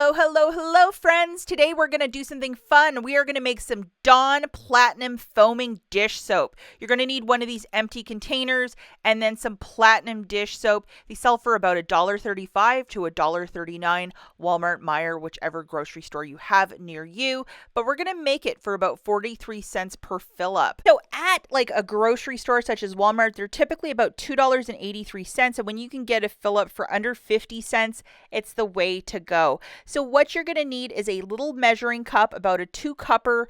Oh, hello, friends. Today we're going to do something fun. We are going to make some Dawn Platinum Foaming Dish Soap. You're going to need one of these empty containers and then some platinum dish soap. They sell for about $1.35 to $1.39, Walmart, Meijer, whichever grocery store you have near you. But we're going to make it for about 43 cents per fill up. So at like a grocery store such as Walmart, they're typically about $2.83. And when you can get a fill up for under 50 cents, it's the way to go. So what you're going to need is a little measuring cup, about a 2-cupper,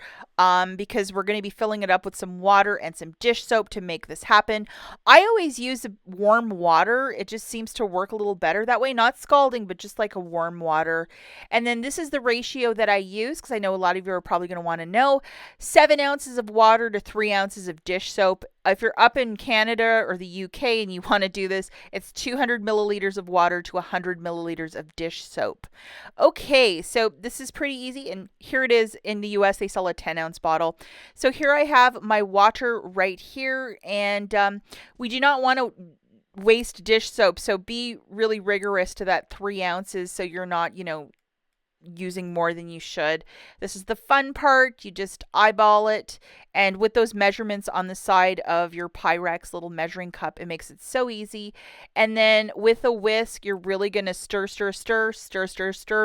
because we're going to be filling it up with some water and some dish soap to make this happen. I always use warm water. It just seems to work a little better that way. Not scalding, but just like a warm water. And then this is the ratio that I use, because I know a lot of you are probably going to want to know. 7 ounces of water to 3 ounces of dish soap. If you're up in Canada or the UK and you want to do this, it's 200 milliliters of water to 100 milliliters of dish soap. Okay, so this is pretty easy, and here it is. In the US, they sell a 10-ounce bottle. So here I have my water right here, and we do not want to waste dish soap, so be really rigorous to that 3 ounces so you're not, using more than you should. This is the fun part. You just eyeball it, and with those measurements on the side of your Pyrex little measuring cup, it makes it so easy. And then with a whisk, you're really going to stir,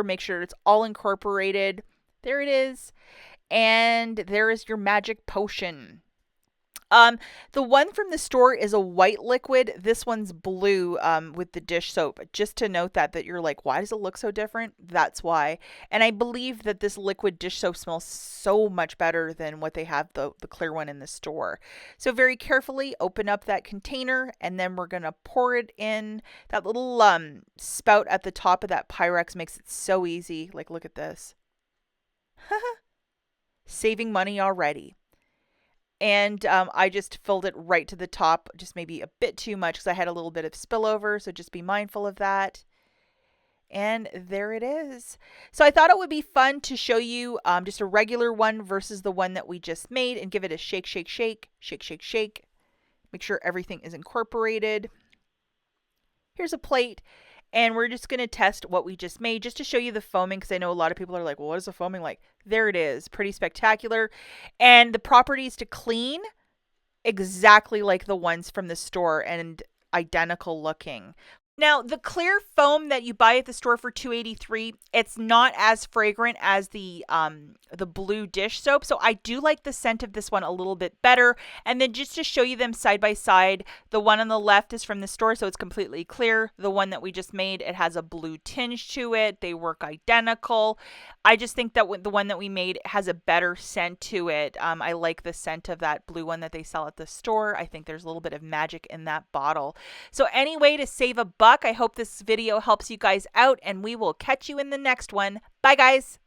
make sure it's all incorporated. There it is. And there is your magic potion. The one from the store is a white liquid. This one's blue, with the dish soap. Just to note that you're like, why does it look so different? That's why. And I believe that this liquid dish soap smells so much better than what they have the clear one in the store. So very carefully open up that container, and then we're gonna pour it in. That little spout at the top of that Pyrex makes it so easy. Like, look at this. Saving money already. And I just filled it right to the top, just maybe a bit too much because I had a little bit of spillover, so just be mindful of that. And there it is. So I thought it would be fun to show you just a regular one versus the one that we just made, and give it a shake, shake, shake, shake, shake, shake. Make sure everything is incorporated. Here's a plate. And we're just going to test what we just made just to show you the foaming, because I know a lot of people are like, well, what is the foaming like? There it is. Pretty spectacular. And the properties to clean, exactly like the ones from the store and identical looking. Now, the clear foam that you buy at the store for $2.83, it's not as fragrant as the blue dish soap. So I do like the scent of this one a little bit better. And then just to show you them side by side, the one on the left is from the store, so it's completely clear. The one that we just made, it has a blue tinge to it. They work identical. I just think that the one that we made has a better scent to it. I like the scent of that blue one that they sell at the store. I think there's a little bit of magic in that bottle. So anyway, to save a buck, I hope this video helps you guys out, and we will catch you in the next one. Bye, guys.